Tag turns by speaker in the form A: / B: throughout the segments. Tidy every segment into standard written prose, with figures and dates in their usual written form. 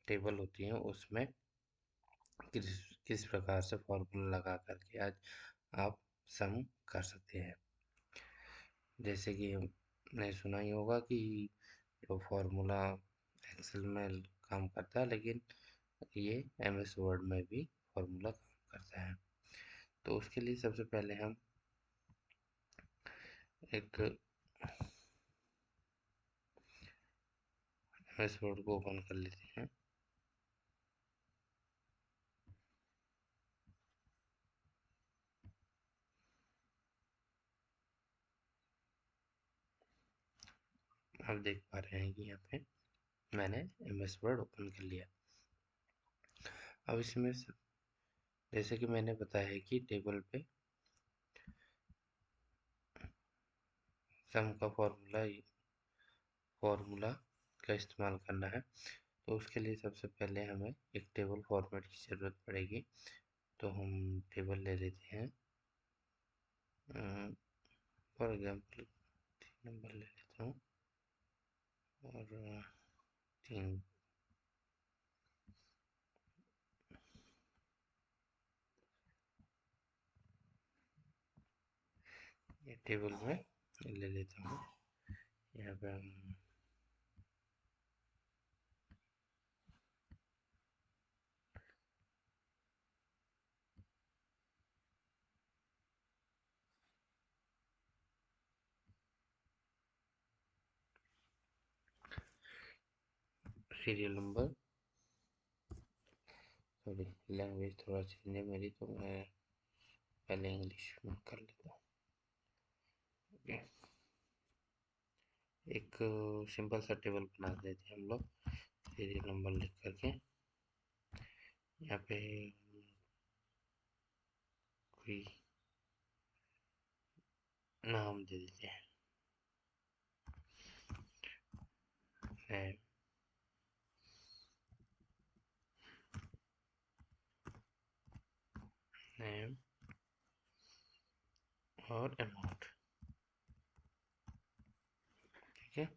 A: Table होती हैं उसमें किस किस प्रकार से फॉर्मूला लगा करके आज आप सम कर सकते हैं। जैसे कि हमने सुना ही होगा कि जो फॉर्मूला एक्सेल में काम करता है, लेकिन ये एमएस वर्ड में भी फॉर्मूला काम करता है। तो उसके लिए सबसे पहले हम एक एमएस वर्ड को ओपन कर लेते हैं। आप देख पा रहे हैं कि यहाँ पे मैंने एमएस वर्ड ओपन कर लिया। अब इसमें जैसे कि मैंने बताया कि टेबल पे सम का फॉर्मूला का इस्तेमाल करना है। तो उसके लिए सबसे पहले हमें एक टेबल फॉर्मेट की ज़रूरत पड़ेगी। तो हम टेबल ले लेते हैं, फॉर एग्जांपल 3 नंबर ले लेता हूँ और 3 ये टेबल में ले लेता हूँ। यहाँ पे हम सीरियल नंबर, सॉरी लैंग्वेज थोड़ा चेंज है मेरी, तो मैं पहले इंग्लिश में कर लेता हूँ। ओके, एक सिंपल सा टेबल बना देते हैं हम लोग सीरियल नंबर लिख करके। यहाँ पे कोई नाम दे देते हैं, नेम और अमाउंट। ठीक है,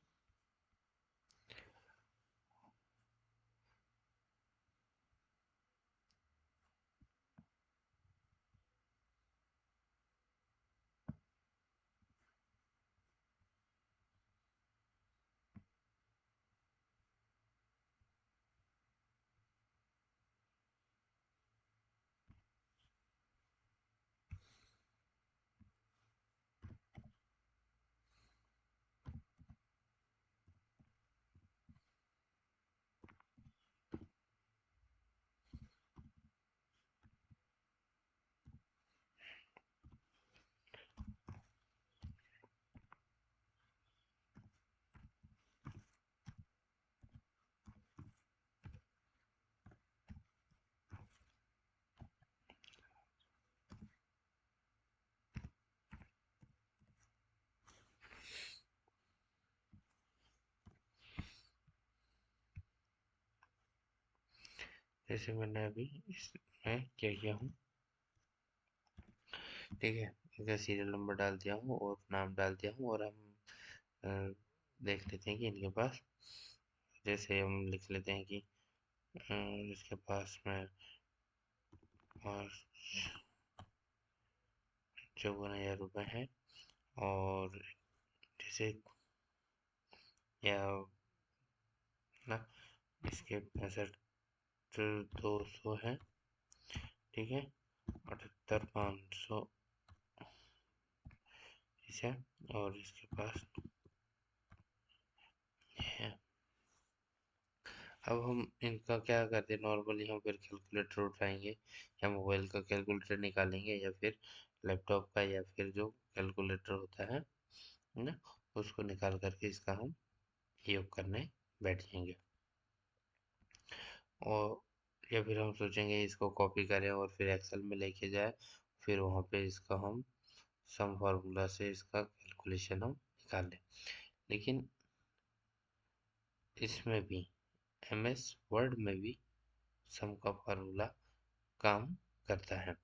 A: जैसे मैंने अभी इसमें क्या किया हूँ। ठीक है, इनका सीरियल नंबर डाल दिया हूँ और नाम डाल दिया हूँ, और हम अ, देख लेते हैं कि इनके पास, जैसे हम लिख लेते हैं कि इसके पास में 54,000 रुपये हैं, और जैसे या ना इसके 65,200 है। ठीक है, 78,500 है, और इसके पास है। अब हम इनका क्या करते हैं, नॉर्मली हम फिर कैलकुलेटर उठाएंगे, या मोबाइल का कैलकुलेटर निकालेंगे, या फिर लैपटॉप का, या फिर जो कैलकुलेटर होता है ना, उसको निकाल करके इसका हम योग करने बैठ जाएंगे। और या फिर हम सोचेंगे इसको कॉपी करें और फिर एक्सेल में लेके जाए, फिर वहाँ पे इसका हम सम फार्मूला से इसका कैलकुलेशन हम निकाल लें। लेकिन इसमें भी एमएस वर्ड में भी सम का फार्मूला काम करता है।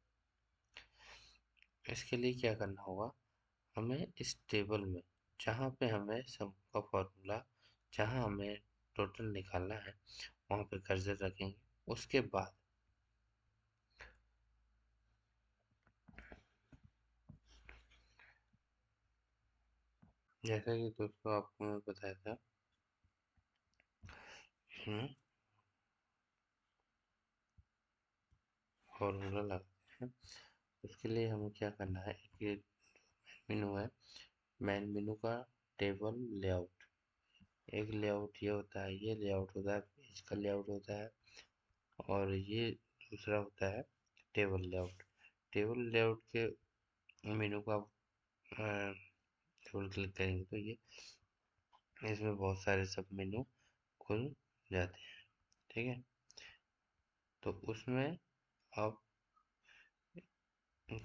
A: इसके लिए क्या करना होगा, हमें इस टेबल में जहाँ पे हमें सम का फार्मूला, जहाँ हमें टोटल निकालना है, वहाँ पे कर्सर रखेंगे। उसके बाद जैसा कि दोस्तों आपको मैं बताया था, इसमें फॉर्मूला लगाते हैं। उसके लिए हमें क्या करना है, ये मेनू है, मेन मेनू का टेबल लेआउट। एक लेआउट ये होता है, ये लेआउट होता है, पेज का लेआउट होता है, और ये दूसरा होता है टेबल लेआउट। टेबल लेआउट के मेनू का डबल क्लिक करेंगे तो ये इसमें बहुत सारे सब मेनू खुल जाते हैं। ठीक है, तो उसमें आप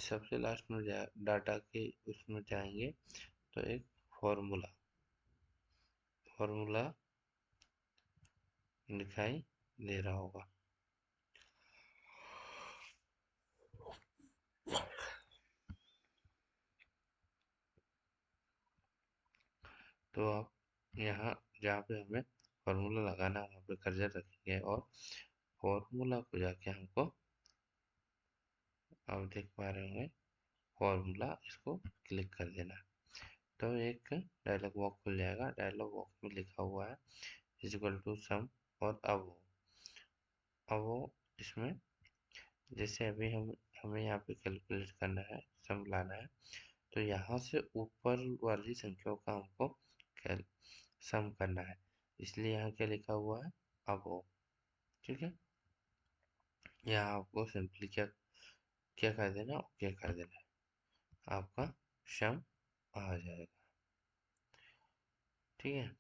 A: सबसे लास्ट में डाटा के उसमें जाएंगे तो एक फॉर्मूला फॉर्मूला दिखाई दे रहा होगा। तो आप यहाँ जहाँ पे हमें फॉर्मूला लगाना है वहाँ पे कर्सर रखेंगे और फॉर्मूला को जाके हमको, आप देख पा रहे होंगे, फॉर्मूला इसको क्लिक कर देना। तो एक डायलॉग बॉक्स खुल जाएगा। डायलॉग बॉक्स में लिखा हुआ है इक्वल टू सम और अब वो इसमें जैसे अभी हमें यहाँ पे कैलकुलेट करना है, सम लाना है, तो यहाँ से ऊपर वाली संख्याओं का हमको कैल सम करना है। इसलिए यहाँ क्या लिखा हुआ है, अब। ठीक है, यहाँ आपको सिंपली क्या क्या कर देना, ओके कर देना है, आपका सम आ जाएगा। ठीक है,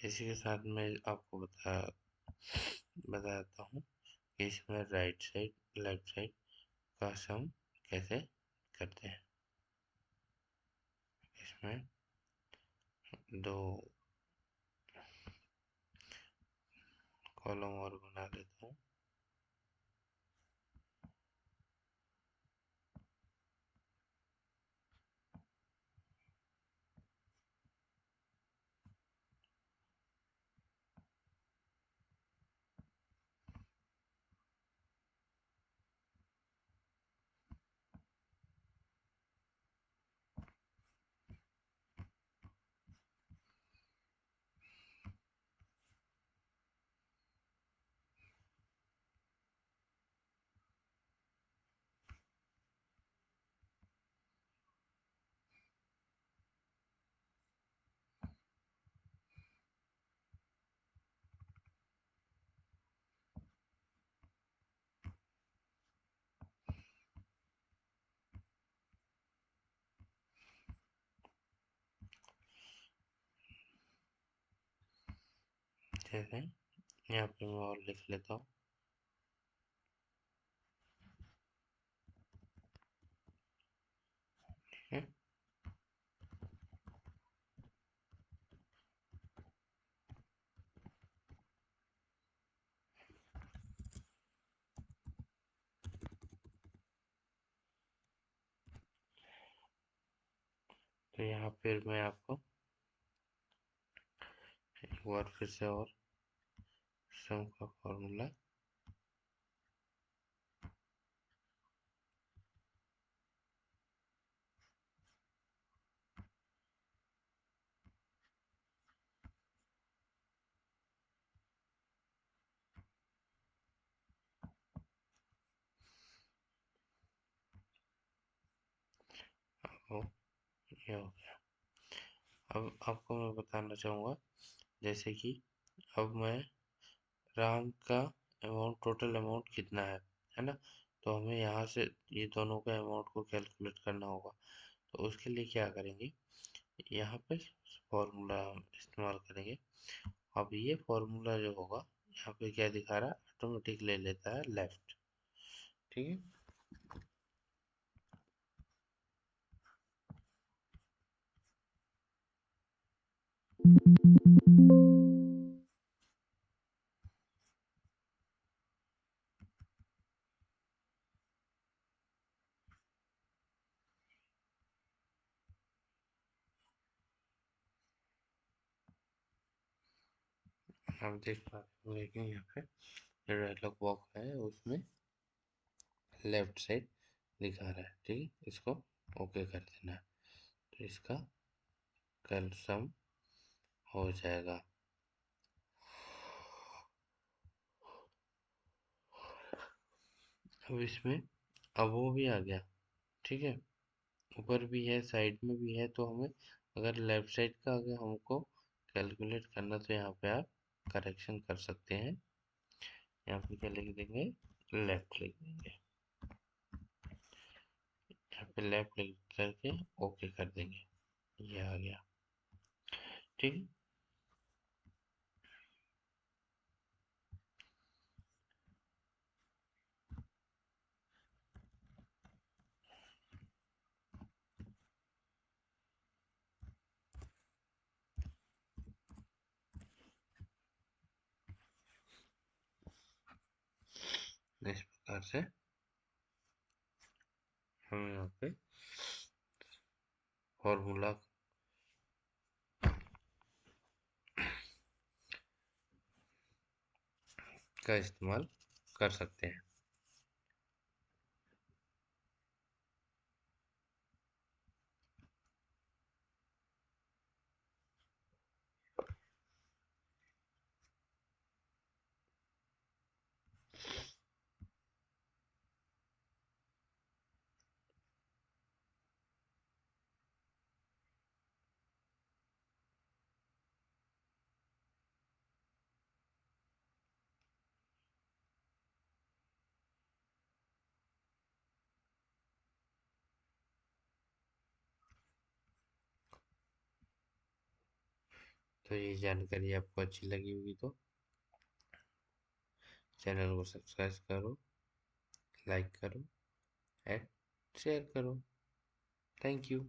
A: इसी के साथ मैं आपको बताता हूँ कि इसमें राइट साइड लेफ्ट साइड का सम कैसे करते हैं। इसमें दो कॉलम और बना देता हूँ। जैसे यहाँ पे मैं और लिख लेता हूँ। ठीक है, तो यहाँ फिर मैं आपको एक बार फिर से और सम का फॉर्मूला हो, ये हो गया। अब आपको मैं बताना चाहूँगा, जैसे कि अब मैं राम का अमाउंट, टोटल अमाउंट कितना है ना, तो हमें यहाँ से ये दोनों का अमाउंट को कैलकुलेट करना होगा। तो उसके लिए क्या करेंगे, यहाँ पे फॉर्मूला इस्तेमाल करेंगे। अब ये फॉर्मूला जो होगा, यहाँ पे क्या दिखा रहा है, ऑटोमेटिक ले लेता है लेफ्ट। ठीक है, आप देख पा रहे होंगे कि यहाँ पे जो डायलॉग बॉक्स है उसमें लेफ्ट साइड दिखा रहा है। ठीक है, इसको ओके कर देना है तो इसका कल सम हो जाएगा। अब इसमें अब वो भी आ गया। ठीक है, ऊपर भी है साइड में भी है, तो हमें अगर लेफ्ट साइड का अगर हमको कैलकुलेट करना तो यहाँ पे आप करेक्शन कर सकते हैं। यहाँ पे क्या लिख देंगे, लेफ्ट लिख देंगे। यहाँ पे लेफ्ट लिख करके ओके कर देंगे, ये आ गया। ठीक है, इस प्रकार से हम यहाँ पे फॉर्मूला का इस्तेमाल कर सकते हैं। तो ये जानकारी आपको अच्छी लगी होगी तो चैनल को सब्सक्राइब करो, लाइक करो एंड शेयर करो। Thank you.